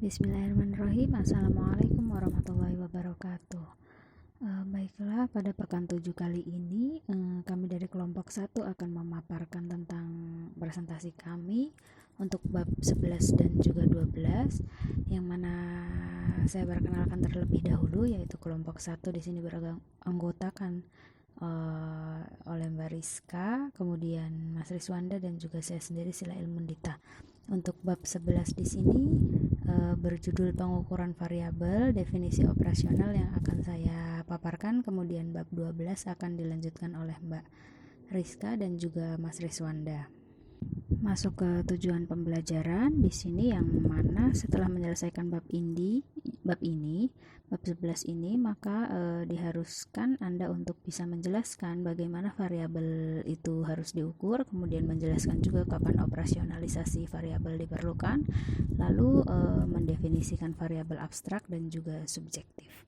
Bismillahirrahmanirrahim. Assalamualaikum warahmatullahi wabarakatuh. Baiklah, pada pekan 7 kali ini kami dari kelompok 1 akan memaparkan tentang presentasi kami untuk bab 11 dan juga 12, yang mana saya perkenalkan terlebih dahulu, yaitu kelompok 1 di sini beranggotakan oleh Mbak Rizka, kemudian Mas Riswanda, dan juga saya sendiri Sila Ilmundita. Untuk bab 11 di sini berjudul pengukuran variabel, definisi operasional yang akan saya paparkan. Kemudian bab 12 akan dilanjutkan oleh Mbak Rizka dan juga Mas Riswanda. Masuk ke tujuan pembelajaran di sini, yang mana setelah menyelesaikan bab 11 ini, maka diharuskan Anda untuk bisa menjelaskan bagaimana variabel itu harus diukur, kemudian menjelaskan juga kapan operasionalisasi variabel diperlukan, lalu mendefinisikan variabel abstrak dan juga subjektif.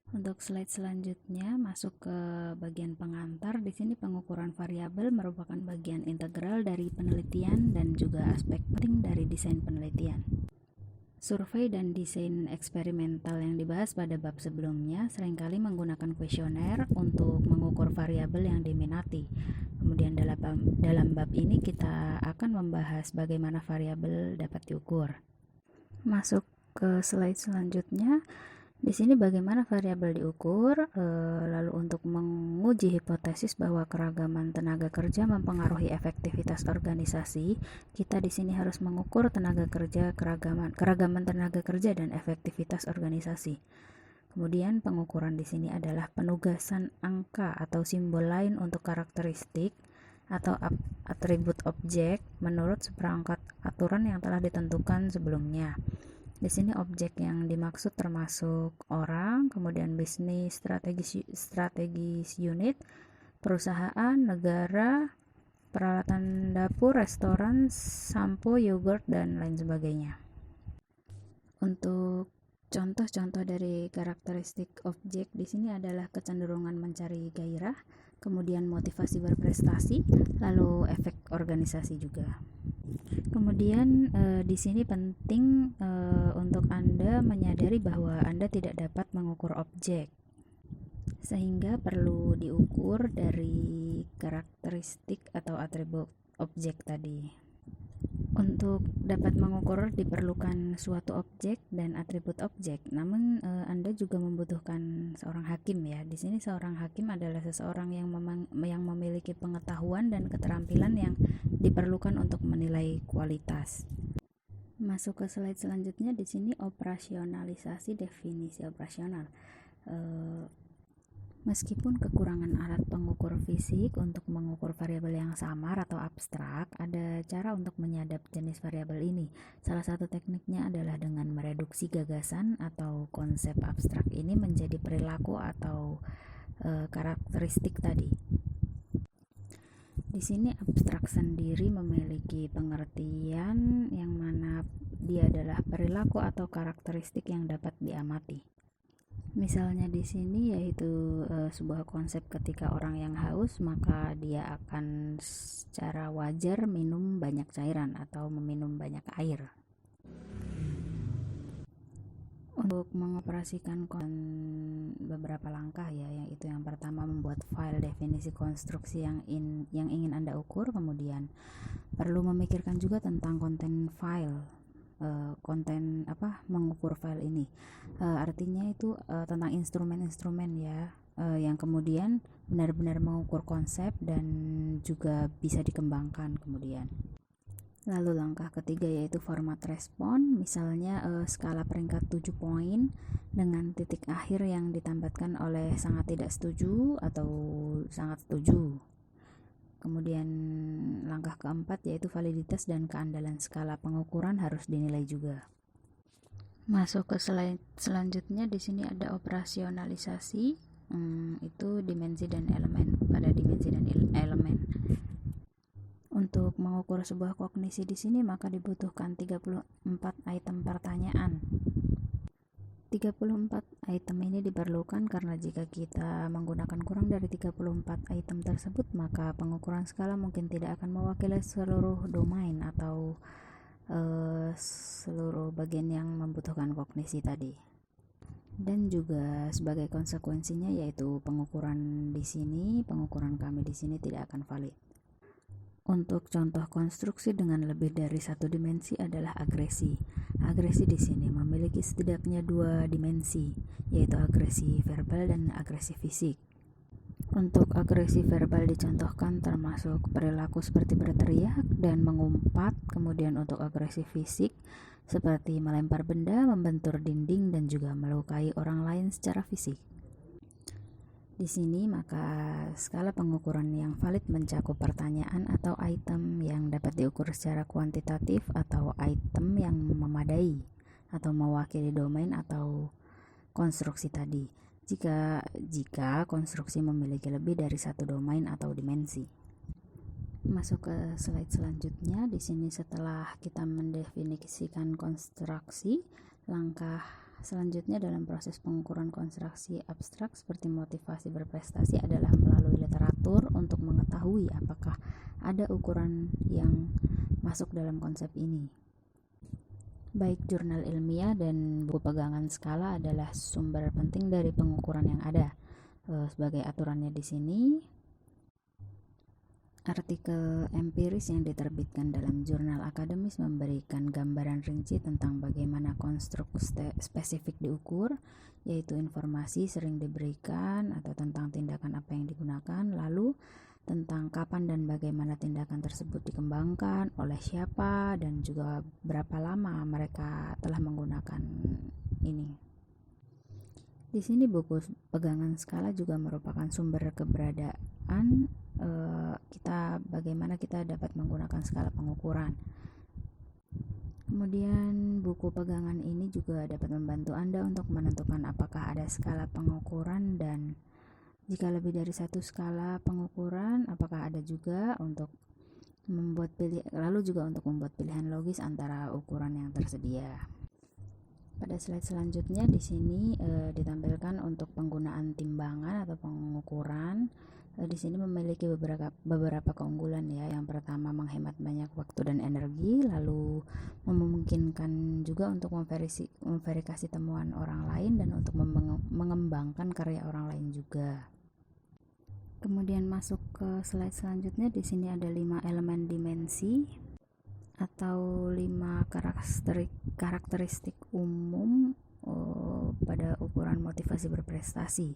Untuk slide selanjutnya, masuk ke bagian pengantar. Di sini pengukuran variabel merupakan bagian integral dari penelitian dan juga aspek penting dari desain penelitian. Survei dan desain eksperimental yang dibahas pada bab sebelumnya seringkali menggunakan kuesioner untuk mengukur variabel yang diminati. Kemudian dalam bab ini kita akan membahas bagaimana variabel dapat diukur. Masuk ke slide selanjutnya. Di sini bagaimana variabel diukur, lalu untuk menguji hipotesis bahwa keragaman tenaga kerja mempengaruhi efektivitas organisasi, kita di sini harus mengukur tenaga kerja, keragaman tenaga kerja dan efektivitas organisasi. Kemudian pengukuran di sini adalah penugasan angka atau simbol lain untuk karakteristik atau atribut objek menurut seperangkat aturan yang telah ditentukan sebelumnya. Di sini objek yang dimaksud termasuk orang, kemudian bisnis, strategis unit, perusahaan, negara, peralatan dapur, restoran, sampo, yogurt, dan lain sebagainya. Untuk contoh-contoh dari karakteristik objek di sini adalah kecenderungan mencari gairah, kemudian motivasi berprestasi, lalu efek organisasi juga. Kemudian di sini penting untuk Anda menyadari bahwa Anda tidak dapat mengukur objek, sehingga perlu diukur dari karakteristik atau atribut objek tadi. Untuk dapat mengukur diperlukan suatu objek dan atribut objek, namun Anda juga membutuhkan seorang hakim ya. Di sini seorang hakim adalah seseorang yang memiliki pengetahuan dan keterampilan yang diperlukan untuk menilai kualitas. Masuk ke slide selanjutnya. Di sini operasionalisasi definisi operasional. Meskipun kekurangan alat pengukur fisik untuk mengukur variabel yang samar atau abstrak, ada cara untuk menyadap jenis variabel ini. Salah satu tekniknya adalah dengan mereduksi gagasan atau konsep abstrak ini menjadi perilaku atau karakteristik tadi. Di sini abstrak sendiri memiliki pengertian yang mana dia adalah perilaku atau karakteristik yang dapat diamati. Misalnya di sini yaitu sebuah konsep ketika orang yang haus, maka dia akan secara wajar minum banyak cairan atau meminum banyak air. Untuk mengoperasikan beberapa langkah ya, yaitu yang pertama membuat file definisi konstruksi yang ingin Anda ukur, kemudian perlu memikirkan juga tentang konten file. Mengukur file ini artinya itu tentang instrumen-instrumen ya, yang kemudian benar-benar mengukur konsep dan juga bisa dikembangkan kemudian. Lalu langkah ketiga yaitu format respon, misalnya skala peringkat 7 poin dengan titik akhir yang ditambatkan oleh sangat tidak setuju atau sangat setuju. Kemudian langkah keempat yaitu validitas dan keandalan skala pengukuran harus dinilai juga. Masuk ke slide selanjutnya. Di sini ada operasionalisasi, itu dimensi dan elemen. Pada dimensi dan elemen, untuk mengukur sebuah kognisi di sini maka dibutuhkan 34 item pertanyaan. 34 item ini diperlukan karena jika kita menggunakan kurang dari 34 item tersebut, maka pengukuran skala mungkin tidak akan mewakili seluruh domain atau seluruh bagian yang membutuhkan kognisi tadi. Dan juga sebagai konsekuensinya yaitu pengukuran kami di sini tidak akan valid. Untuk contoh konstruksi dengan lebih dari satu dimensi adalah agresi. Agresi di sini memiliki setidaknya 2 dimensi, yaitu agresi verbal dan agresi fisik. Untuk agresi verbal dicontohkan termasuk perilaku seperti berteriak dan mengumpat, kemudian untuk agresi fisik seperti melempar benda, membentur dinding, dan juga melukai orang lain secara fisik. Di sini maka skala pengukuran yang valid mencakup pertanyaan atau item yang dapat diukur secara kuantitatif atau item yang memadai atau mewakili domain atau konstruksi tadi. Jika konstruksi memiliki lebih dari satu domain atau dimensi. Masuk ke slide selanjutnya. Di sini setelah kita mendefinisikan konstruksi, langkah selanjutnya dalam proses pengukuran konstruksi abstrak seperti motivasi berprestasi adalah melalui literatur untuk mengetahui apakah ada ukuran yang masuk dalam konsep ini. Baik jurnal ilmiah dan buku pegangan skala adalah sumber penting dari pengukuran yang ada. Sebagai aturannya di sini, artikel empiris yang diterbitkan dalam jurnal akademis memberikan gambaran rinci tentang bagaimana konstruk spesifik diukur, yaitu informasi sering diberikan atau tentang tindakan apa yang digunakan, lalu tentang kapan dan bagaimana tindakan tersebut dikembangkan, oleh siapa, dan juga berapa lama mereka telah menggunakan ini. Di sini buku pegangan skala juga merupakan sumber keberadaan bagaimana kita dapat menggunakan skala pengukuran. Kemudian buku pegangan ini juga dapat membantu Anda untuk menentukan apakah ada skala pengukuran, dan jika lebih dari satu skala pengukuran, apakah ada juga untuk membuat pilihan logis antara ukuran yang tersedia. Pada slide selanjutnya di sini ditampilkan untuk penggunaan timbangan atau pengukuran. Di sini memiliki beberapa keunggulan ya. Yang pertama, menghemat banyak waktu dan energi, lalu memungkinkan juga untuk memverifikasi temuan orang lain dan untuk mengembangkan karya orang lain juga. Kemudian masuk ke slide selanjutnya. Di sini ada 5 elemen dimensi atau 5 karakteristik umum pada ukuran motivasi berprestasi,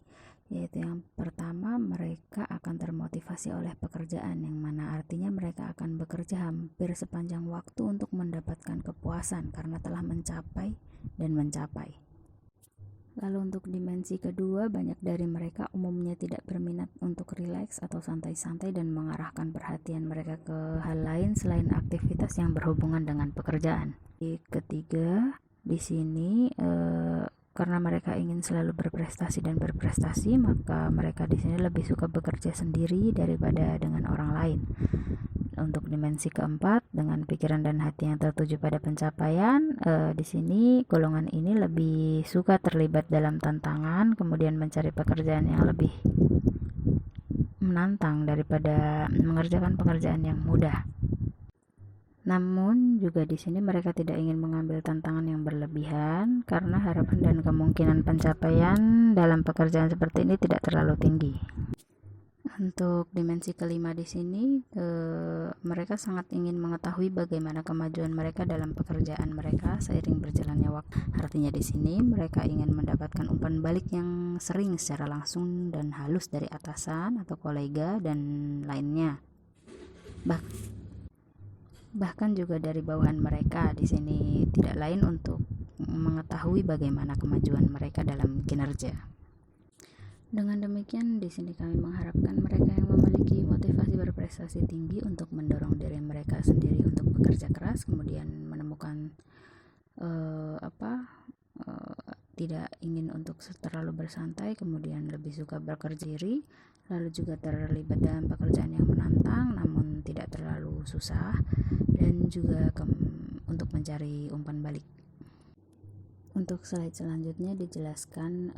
yaitu yang pertama, mereka akan termotivasi oleh pekerjaan, yang mana artinya mereka akan bekerja hampir sepanjang waktu untuk mendapatkan kepuasan karena telah mencapai. Lalu untuk dimensi kedua, banyak dari mereka umumnya tidak berminat untuk rileks atau santai-santai dan mengarahkan perhatian mereka ke hal lain selain aktivitas yang berhubungan dengan pekerjaan. Ketiga, di sini karena mereka ingin selalu berprestasi, maka mereka di sini lebih suka bekerja sendiri daripada dengan orang lain. Untuk dimensi keempat, dengan pikiran dan hati yang tertuju pada pencapaian, di sini golongan ini lebih suka terlibat dalam tantangan, kemudian mencari pekerjaan yang lebih menantang daripada mengerjakan pekerjaan yang mudah. Namun juga di sini mereka tidak ingin mengambil tantangan yang berlebihan karena harapan dan kemungkinan pencapaian dalam pekerjaan seperti ini tidak terlalu tinggi. Untuk dimensi kelima di sini, mereka sangat ingin mengetahui bagaimana kemajuan mereka dalam pekerjaan mereka seiring berjalannya waktu. Artinya di sini mereka ingin mendapatkan umpan balik yang sering secara langsung dan halus dari atasan atau kolega dan lainnya. Bahkan juga dari bawahan mereka. Di sini tidak lain untuk mengetahui bagaimana kemajuan mereka dalam kinerja. Dengan demikian, di sini kami mengharapkan mereka yang memiliki motivasi berprestasi tinggi untuk mendorong diri mereka sendiri untuk bekerja keras, kemudian menemukan tidak ingin untuk terlalu bersantai, kemudian lebih suka bekerja diri, lalu juga terlibat dalam pekerjaan yang menantang namun tidak terlalu susah, dan juga untuk mencari umpan balik. Untuk slide selanjutnya dijelaskan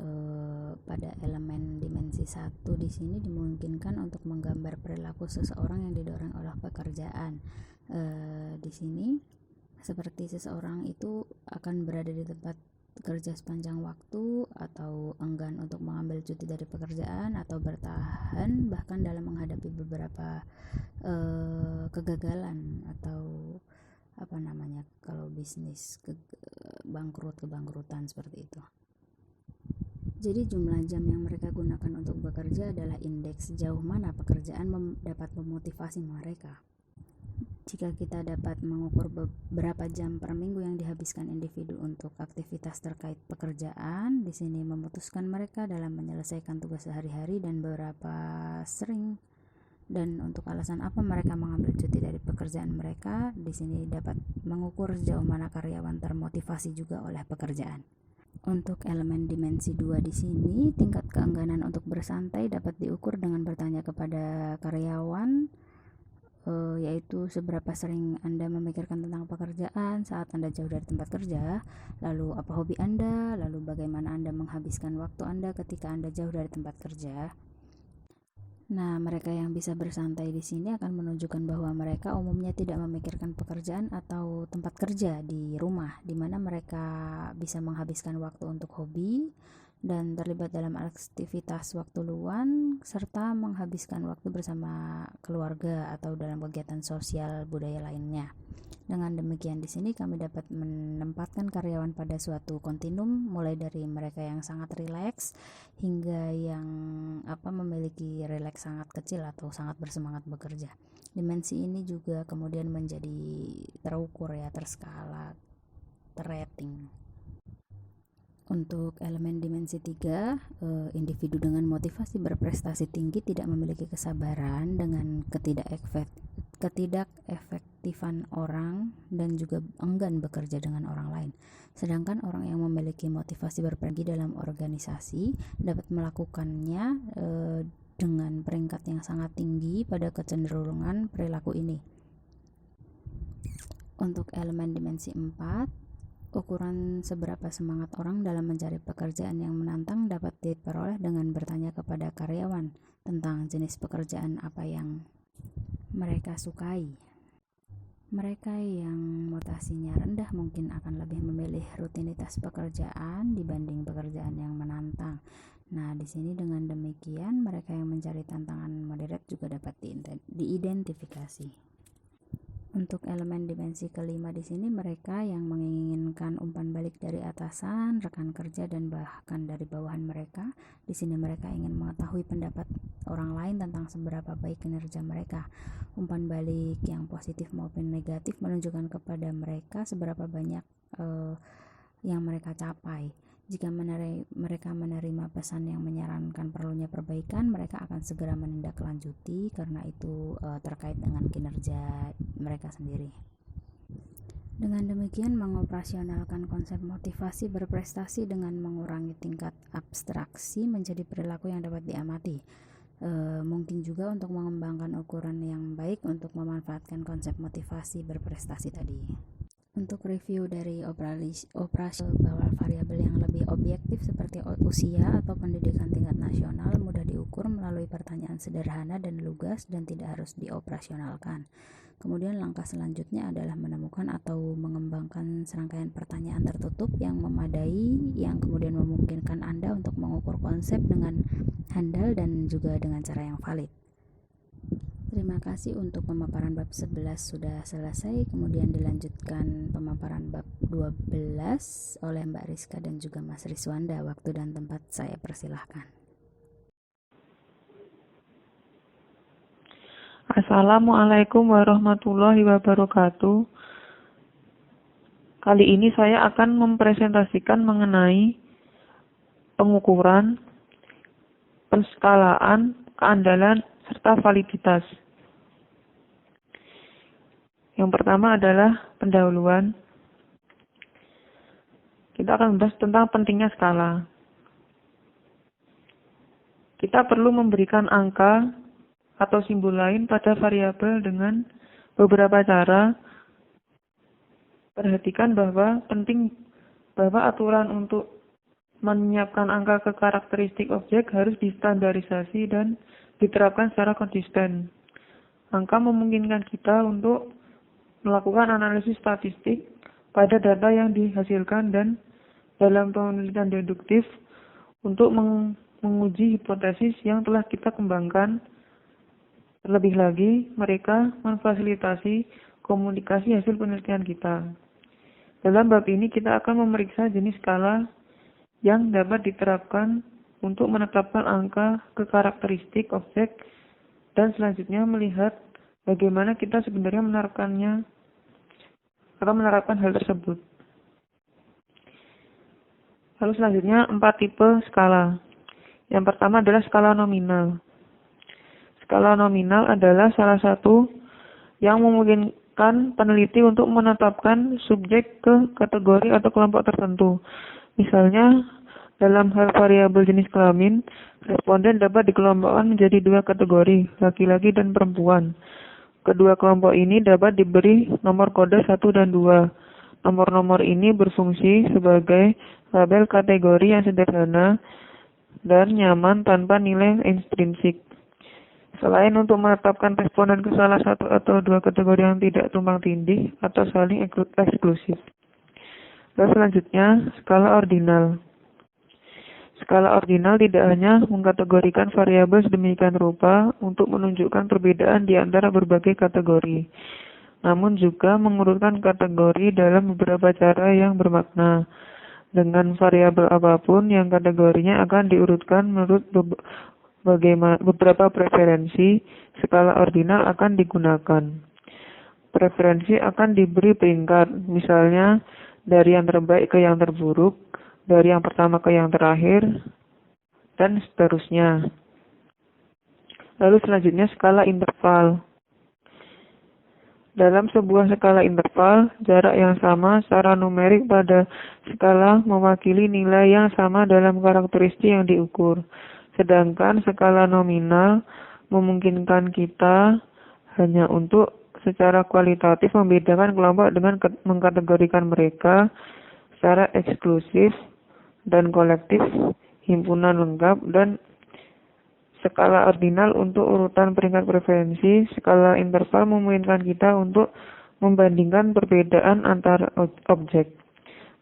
pada elemen dimensi 1 di sini dimungkinkan untuk menggambar perilaku seseorang yang didorong oleh pekerjaan. Di sini seperti seseorang itu akan berada di tempat kerja sepanjang waktu atau enggan untuk mengambil cuti dari pekerjaan atau bertahan bahkan dalam menghadapi beberapa kegagalan atau kalau bisnis kebangkrutan seperti itu. Jadi jumlah jam yang mereka gunakan untuk bekerja adalah indeks sejauh mana pekerjaan dapat memotivasi mereka. Jika kita dapat mengukur beberapa jam per minggu yang dihabiskan individu untuk aktivitas terkait pekerjaan, di sini memutuskan mereka dalam menyelesaikan tugas sehari-hari dan berapa sering dan untuk alasan apa mereka mengambil cuti dari pekerjaan mereka. Di sini dapat mengukur sejauh mana karyawan termotivasi juga oleh pekerjaan. Untuk elemen dimensi 2 di sini, tingkat keengganan untuk bersantai dapat diukur dengan bertanya kepada karyawan, yaitu seberapa sering Anda memikirkan tentang pekerjaan saat Anda jauh dari tempat kerja, lalu apa hobi Anda, lalu bagaimana Anda menghabiskan waktu Anda ketika Anda jauh dari tempat kerja. Nah, mereka yang bisa bersantai di sini akan menunjukkan bahwa mereka umumnya tidak memikirkan pekerjaan atau tempat kerja di rumah, di mana mereka bisa menghabiskan waktu untuk hobi dan terlibat dalam aktivitas waktu luang serta menghabiskan waktu bersama keluarga atau dalam kegiatan sosial budaya lainnya. Dengan demikian di sini kami dapat menempatkan karyawan pada suatu kontinum mulai dari mereka yang sangat rileks hingga yang memiliki rileks sangat kecil atau sangat bersemangat bekerja. Dimensi ini juga kemudian menjadi terukur ya, terskala, terrating. Untuk elemen dimensi 3, individu dengan motivasi berprestasi tinggi tidak memiliki kesabaran dengan ketidakefektifan orang dan juga enggan bekerja dengan orang lain. Sedangkan orang yang memiliki motivasi berprestasi dalam organisasi dapat melakukannya dengan peringkat yang sangat tinggi pada kecenderungan perilaku ini. Untuk elemen dimensi 4, ukuran seberapa semangat orang dalam mencari pekerjaan yang menantang dapat diperoleh dengan bertanya kepada karyawan tentang jenis pekerjaan apa yang mereka sukai. Mereka yang motivasinya rendah mungkin akan lebih memilih rutinitas pekerjaan dibanding pekerjaan yang menantang. Nah, di sini dengan demikian mereka yang mencari tantangan moderat juga dapat diidentifikasi. Untuk elemen dimensi kelima di sini mereka yang menginginkan umpan balik dari atasan, rekan kerja dan bahkan dari bawahan mereka. Di sini mereka ingin mengetahui pendapat orang lain tentang seberapa baik kinerja mereka. Umpan balik yang positif maupun negatif menunjukkan kepada mereka seberapa banyak yang mereka capai. Jika mereka menerima pesan yang menyarankan perlunya perbaikan, mereka akan segera menindaklanjuti karena itu terkait dengan kinerja mereka sendiri. Dengan demikian mengoperasionalkan konsep motivasi berprestasi dengan mengurangi tingkat abstraksi menjadi perilaku yang dapat diamati. Mungkin juga untuk mengembangkan ukuran yang baik untuk memanfaatkan konsep motivasi berprestasi tadi. Untuk review dari operasi bahwa variabel yang lebih objektif seperti usia atau pendidikan tingkat nasional mudah diukur melalui pertanyaan sederhana dan lugas dan tidak harus dioperasionalkan. Kemudian langkah selanjutnya adalah menemukan atau mengembangkan serangkaian pertanyaan tertutup yang memadai yang kemudian memungkinkan Anda untuk mengukur konsep dengan handal dan juga dengan cara yang valid. Terima kasih untuk pemaparan bab 11 sudah selesai, kemudian dilanjutkan pemaparan bab 12 oleh Mbak Rizka dan juga Mas Rizwanda. Waktu dan tempat saya persilahkan. Assalamualaikum warahmatullahi wabarakatuh. Kali ini saya akan mempresentasikan mengenai pengukuran, penskalaan, keandalan, serta validitas. Yang pertama adalah pendahuluan. Kita akan membahas tentang pentingnya skala. Kita perlu memberikan angka atau simbol lain pada variabel dengan beberapa cara. Perhatikan bahwa aturan untuk menyiapkan angka ke karakteristik objek harus distandarisasi dan diterapkan secara konsisten. Angka memungkinkan kita untuk melakukan analisis statistik pada data yang dihasilkan dan dalam penelitian deduktif untuk menguji hipotesis yang telah kita kembangkan. Terlebih lagi, mereka memfasilitasi komunikasi hasil penelitian kita. Dalam bab ini kita akan memeriksa jenis skala yang dapat diterapkan untuk menetapkan angka ke karakteristik objek dan selanjutnya melihat bagaimana kita sebenarnya menerapkannya atau menerapkan hal tersebut. Lalu selanjutnya 4 tipe skala. Yang pertama adalah skala nominal. Skala nominal adalah salah satu yang memungkinkan peneliti untuk menetapkan subjek ke kategori atau kelompok tertentu. Misalnya, dalam hal variabel jenis kelamin, responden dapat dikelompokkan menjadi 2 kategori, laki-laki dan perempuan. Kedua kelompok ini dapat diberi nomor kode 1 dan 2. Nomor-nomor ini berfungsi sebagai label kategori yang sederhana dan nyaman tanpa nilai intrinsik. Selain untuk menetapkan responden ke salah satu atau 2 kategori yang tidak tumpang tindih atau saling eksklusif. Lalu selanjutnya, skala ordinal. Skala ordinal tidak hanya mengkategorikan variabel sedemikian rupa untuk menunjukkan perbedaan di antara berbagai kategori, namun juga mengurutkan kategori dalam beberapa cara yang bermakna. Dengan variabel apapun yang kategorinya akan diurutkan menurut beberapa preferensi, skala ordinal akan digunakan. Preferensi akan diberi peringkat, misalnya dari yang terbaik ke yang terburuk, dari yang pertama ke yang terakhir, dan seterusnya. Lalu selanjutnya skala interval. Dalam sebuah skala interval, jarak yang sama secara numerik pada skala mewakili nilai yang sama dalam karakteristik yang diukur. Sedangkan skala nominal memungkinkan kita hanya untuk secara kualitatif membedakan kelompok dengan mengkategorikan mereka secara eksklusif dan kolektif, himpunan lengkap, dan skala ordinal untuk urutan peringkat preferensi. Skala interval memungkinkan kita untuk membandingkan perbedaan antara objek.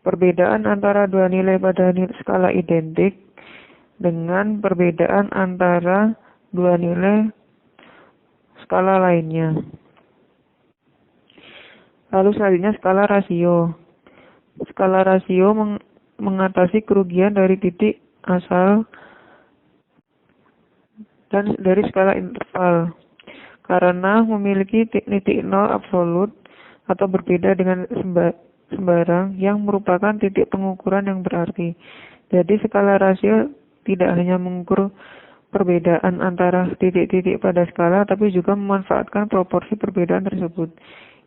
Perbedaan antara 2 nilai pada skala identik dengan perbedaan antara 2 nilai skala lainnya. Lalu selanjutnya skala rasio. Skala rasio mengatasi kerugian dari titik asal dan dari skala interval karena memiliki titik nol absolut atau berbeda dengan sembarang yang merupakan titik pengukuran yang berarti. Jadi skala rasio tidak hanya mengukur perbedaan antara titik-titik pada skala, tapi juga memanfaatkan proporsi perbedaan tersebut.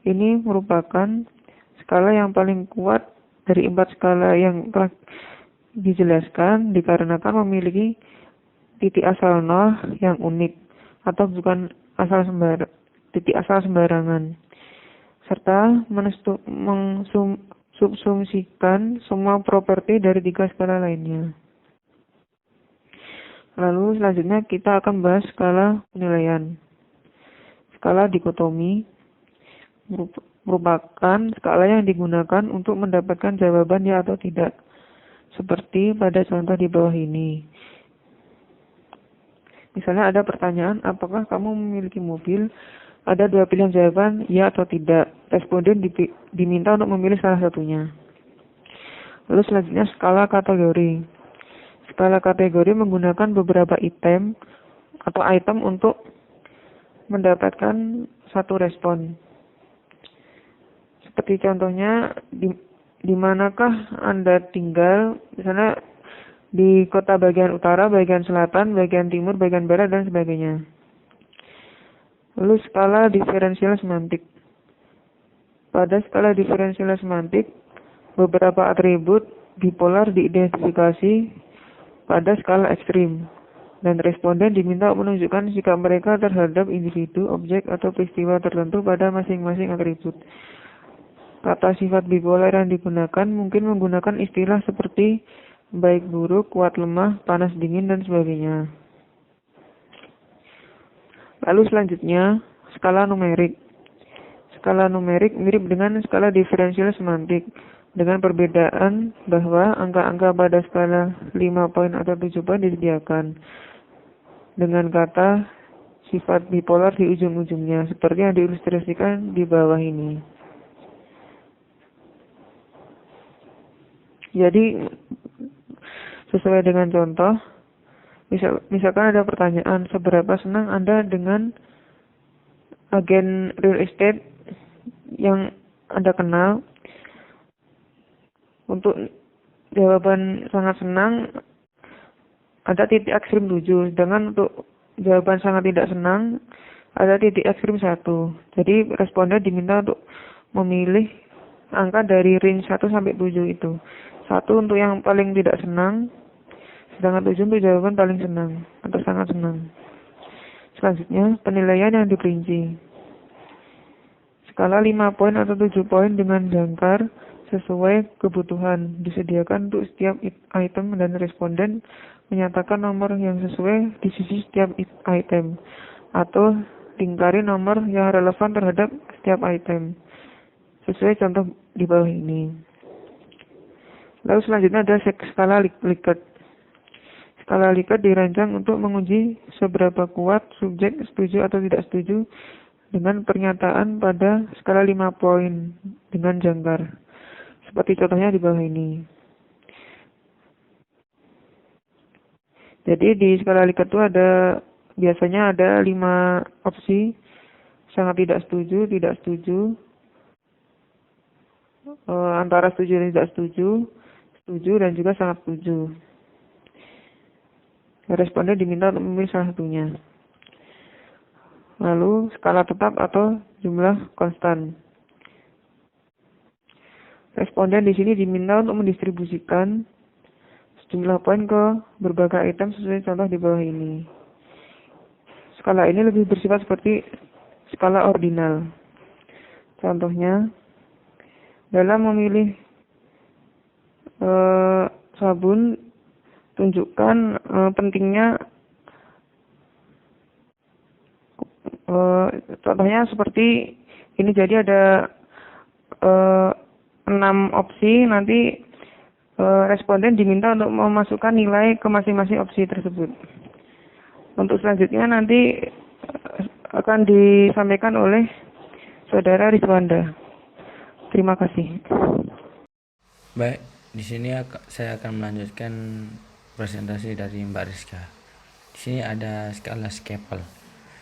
Ini merupakan skala yang paling kuat dari 4 skala yang telah dijelaskan dikarenakan memiliki titik asal nol yang unik atau bukan titik asal sembarangan, serta mensubsumsikan semua properti dari 3 skala lainnya. Lalu selanjutnya kita akan bahas skala penilaian. Skala dikotomi merupakan skala yang digunakan untuk mendapatkan jawaban ya atau tidak, seperti pada contoh di bawah ini. Misalnya ada pertanyaan, apakah kamu memiliki mobil? Ada 2 pilihan jawaban, ya atau tidak. Responden diminta untuk memilih salah satunya. Lalu selanjutnya skala kategori. Skala kategori menggunakan beberapa item untuk mendapatkan satu respon. Seperti contohnya, di manakah Anda tinggal, misalnya di kota bagian utara, bagian selatan, bagian timur, bagian barat, dan sebagainya. Lalu skala diferensial semantik. Pada skala diferensial semantik, beberapa atribut bipolar diidentifikasi pada skala ekstrim, dan responden diminta menunjukkan sikap mereka terhadap individu, objek, atau peristiwa tertentu pada masing-masing atribut. Kata sifat bipolar yang digunakan mungkin menggunakan istilah seperti baik buruk, kuat lemah, panas dingin, dan sebagainya. Lalu selanjutnya, skala numerik. skala numerik mirip dengan skala diferensial semantik, dengan perbedaan bahwa angka-angka pada skala 5 poin atau 7 poin disediakan dengan kata sifat bipolar di ujung-ujungnya, seperti yang diilustrasikan di bawah ini. Jadi, sesuai dengan contoh, misalkan ada pertanyaan, seberapa senang Anda dengan agen real estate yang Anda kenal? Untuk jawaban sangat senang, ada titik ekstrim 7, sedangkan untuk jawaban sangat tidak senang, ada titik ekstrim 1. Jadi responden diminta untuk memilih angka dari range 1 sampai 7 itu. 1 untuk yang paling tidak senang, sedangkan 7 untuk jawaban paling senang atau sangat senang. Selanjutnya, penilaian yang diperinci. Skala 5 poin atau 7 poin dengan jangkar sesuai kebutuhan disediakan untuk setiap item dan responden menyatakan nomor yang sesuai di sisi setiap item atau lingkari nomor yang relevan terhadap setiap item sesuai contoh di bawah ini. Lalu selanjutnya ada skala Likert. Skala Likert dirancang untuk menguji seberapa kuat subjek setuju atau tidak setuju dengan pernyataan pada skala 5 poin dengan jangkar. Seperti contohnya di bawah ini. Jadi di skala Likert itu biasanya ada 5 opsi: sangat tidak setuju, antara setuju dan tidak setuju, dan juga sangat setuju. Responden diminta untuk memilih salah satunya. Lalu skala tetap atau jumlah konstan. Responden di sini diminta untuk mendistribusikan sejumlah poin ke berbagai item sesuai contoh di bawah ini. Skala ini lebih bersifat seperti skala ordinal. Contohnya, dalam memilih sabun, tunjukkan pentingnya. Contohnya seperti ini. Jadi ada 6 opsi, nanti responden diminta untuk memasukkan nilai ke masing-masing opsi tersebut. Untuk selanjutnya nanti akan disampaikan oleh Saudara Rizwanda. Terima kasih. Baik, di sini saya akan melanjutkan presentasi dari Mbak Rizka. Di sini ada skala Scapel.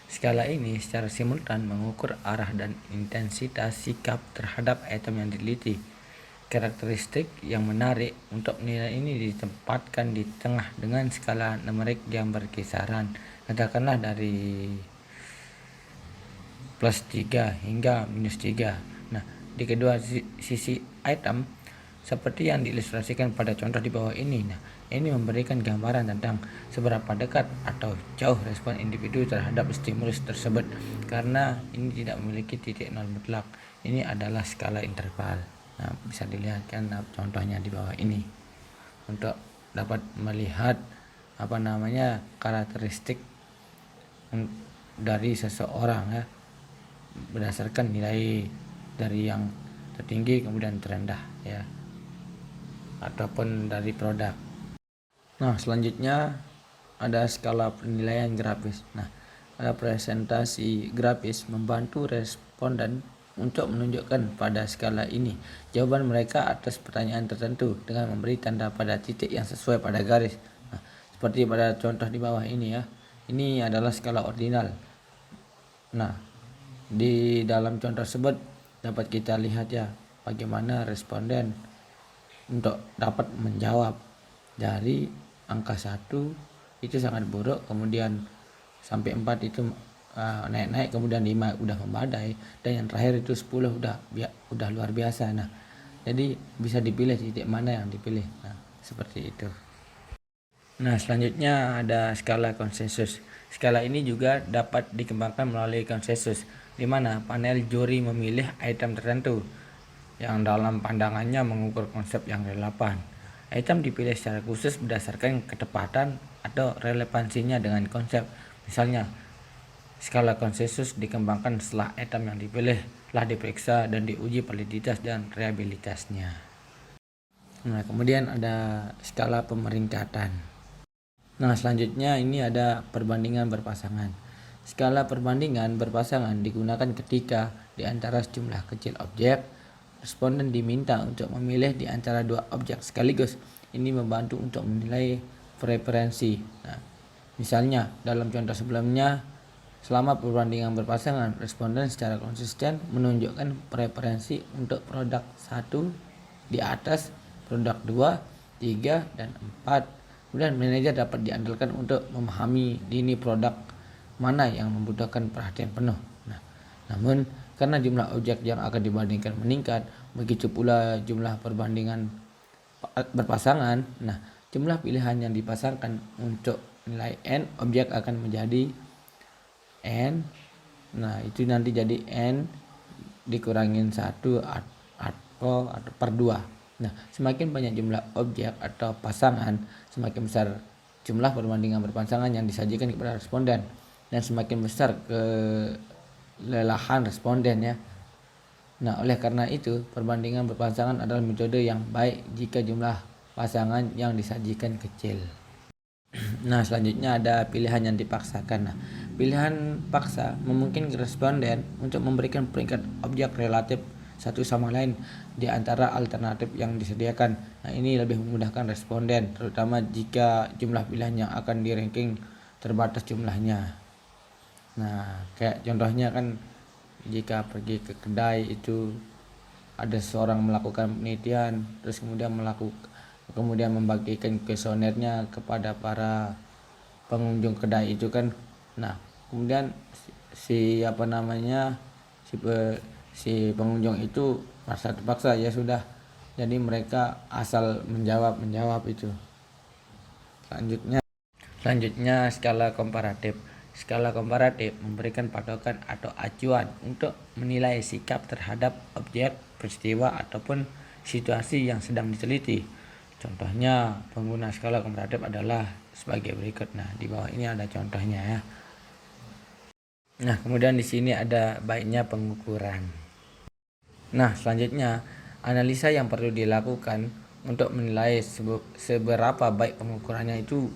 Skala ini secara simultan mengukur arah dan intensitas sikap terhadap item yang diteliti. Karakteristik yang menarik untuk nilai ini ditempatkan di tengah dengan skala numerik yang berkisaran, katakanlah dari +3 hingga -3. Nah, di kedua sisi item seperti yang diilustrasikan pada contoh di bawah ini. Nah, ini memberikan gambaran tentang seberapa dekat atau jauh respon individu terhadap stimulus tersebut, karena ini tidak memiliki titik nol mutlak. Ini adalah skala interval. Nah, bisa dilihat kan contohnya di bawah ini untuk dapat melihat karakteristik dari seseorang ya, berdasarkan nilai dari yang tertinggi kemudian terendah ya, ataupun dari produk. Nah, selanjutnya ada skala penilaian grafis. Nah, representasi grafis membantu responden untuk menunjukkan pada skala ini jawaban mereka atas pertanyaan tertentu dengan memberi tanda pada titik yang sesuai pada garis. Nah, seperti pada contoh di bawah ini ya. Ini adalah skala ordinal. Nah, di dalam contoh tersebut dapat kita lihat ya bagaimana responden untuk dapat menjawab dari angka 1 itu sangat buruk, kemudian sampai 4 itu naik-naik, kemudian 5 udah memadai, dan yang terakhir itu 10 udah luar biasa. Nah, jadi bisa dipilih titik mana yang dipilih. Nah, seperti itu. Nah, selanjutnya ada skala konsensus. Skala ini juga dapat dikembangkan melalui konsensus, di mana panel juri memilih item tertentu yang dalam pandangannya mengukur konsep yang relevan. Item dipilih secara khusus berdasarkan ketepatan atau relevansinya dengan konsep. Misalnya, skala konsensus dikembangkan setelah item yang dipilih telah diperiksa dan diuji validitas dan reliabilitasnya. Nah, kemudian ada skala pemeringkatan. Nah, selanjutnya ini ada perbandingan berpasangan. Skala perbandingan berpasangan digunakan ketika di antara sejumlah kecil objek, responden diminta untuk memilih di antara dua objek sekaligus. Ini membantu untuk menilai preferensi. Nah, misalnya dalam contoh sebelumnya, selama perbandingan berpasangan, responden secara konsisten menunjukkan preferensi untuk produk 1 di atas produk 2, 3, dan 4. Kemudian manajer dapat diandalkan untuk memahami dini produk mana yang membutuhkan perhatian penuh. Nah, namun karena jumlah objek yang akan dibandingkan meningkat, begitu pula jumlah perbandingan berpasangan. Nah, jumlah pilihan yang dipasangkan untuk nilai n objek akan menjadi n. Nah, itu nanti jadi n dikurangin 1 atau per 2. Nah, semakin banyak jumlah objek atau pasangan, semakin besar jumlah perbandingan berpasangan yang disajikan kepada responden, dan semakin besar kelelahan responden ya. Nah, oleh karena itu, perbandingan berpasangan adalah metode yang baik jika jumlah pasangan yang disajikan kecil. Nah, selanjutnya ada pilihan yang dipaksakan. Nah, pilihan paksa memungkinkan responden untuk memberikan peringkat objek relatif satu sama lain di antara alternatif yang disediakan. Nah, ini lebih memudahkan responden, terutama jika jumlah pilihan yang akan di-ranking terbatas jumlahnya. Nah, kayak contohnya kan jika pergi ke kedai itu ada seorang melakukan penelitian, terus kemudian membagikan kuesionernya kepada para pengunjung kedai itu kan. Nah, kemudian si pengunjung itu merasa terpaksa, ya sudah, jadi mereka asal menjawab itu. Selanjutnya skala komparatif. Skala komparatif memberikan patokan atau acuan untuk menilai sikap terhadap objek, peristiwa, ataupun situasi yang sedang diteliti. Contohnya pengguna skala komparatif adalah sebagai berikut. Nah, di bawah ini ada contohnya ya. Nah, kemudian di sini ada baiknya pengukuran. Nah, selanjutnya analisa yang perlu dilakukan untuk menilai seberapa baik pengukurannya itu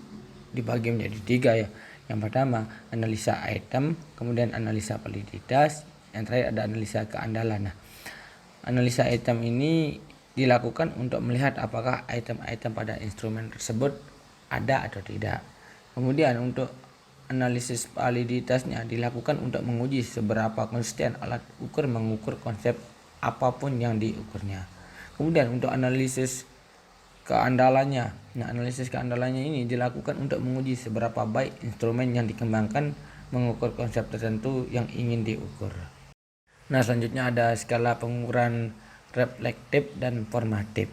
dibagi menjadi 3 ya. Yang pertama, analisa item, kemudian analisa validitas, yang terakhir ada analisa keandalan. Nah, analisa item ini dilakukan untuk melihat apakah item-item pada instrumen tersebut ada atau tidak. Kemudian untuk analisis validitasnya dilakukan untuk menguji seberapa konsisten alat ukur mengukur konsep apapun yang diukurnya. Kemudian untuk analisis keandalannya. Nah, analisis keandalannya ini dilakukan untuk menguji seberapa baik instrumen yang dikembangkan mengukur konsep tertentu yang ingin diukur. Nah, selanjutnya ada skala pengukuran reflektif dan formatif.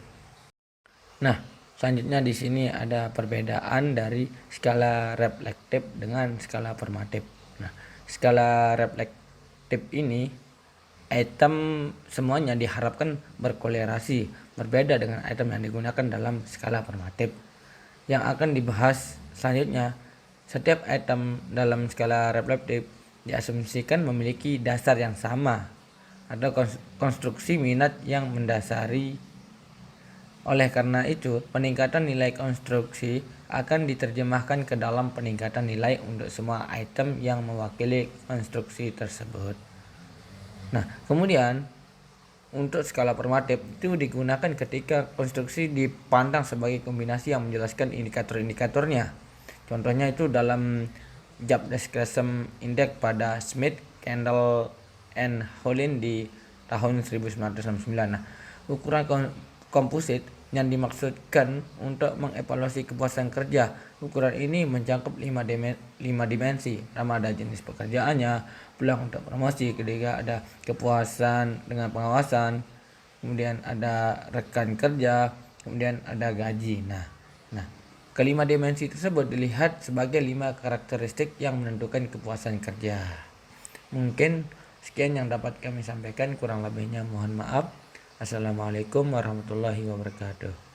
Nah, selanjutnya di sini ada perbedaan dari skala reflektif dengan skala formatif. Nah, skala reflektif ini item semuanya diharapkan berkolerasi, berbeda dengan item yang digunakan dalam skala formatif. Yang akan dibahas selanjutnya, setiap item dalam skala reflektif diasumsikan memiliki dasar yang sama atau konstruksi minat yang mendasari. Oleh karena itu, peningkatan nilai konstruksi akan diterjemahkan ke dalam peningkatan nilai untuk semua item yang mewakili konstruksi tersebut. Nah, kemudian untuk skala formatif itu digunakan ketika konstruksi dipandang sebagai kombinasi yang menjelaskan indikator-indikatornya. Contohnya itu dalam Job Description Index pada Smith, Kendall, and Hollin di tahun 1969. Nah, ukuran komposit yang dimaksudkan untuk mengevaluasi kepuasan kerja. Ukuran ini mencakup 5 dimensi. Pertama ada jenis pekerjaannya, peluang untuk promosi, ketiga ada kepuasan dengan pengawasan, kemudian ada rekan kerja, kemudian ada gaji. Nah, kelima dimensi tersebut dilihat sebagai 5 karakteristik yang menentukan kepuasan kerja. Mungkin sekian yang dapat kami sampaikan, kurang lebihnya mohon maaf. Assalamualaikum warahmatullahi wabarakatuh.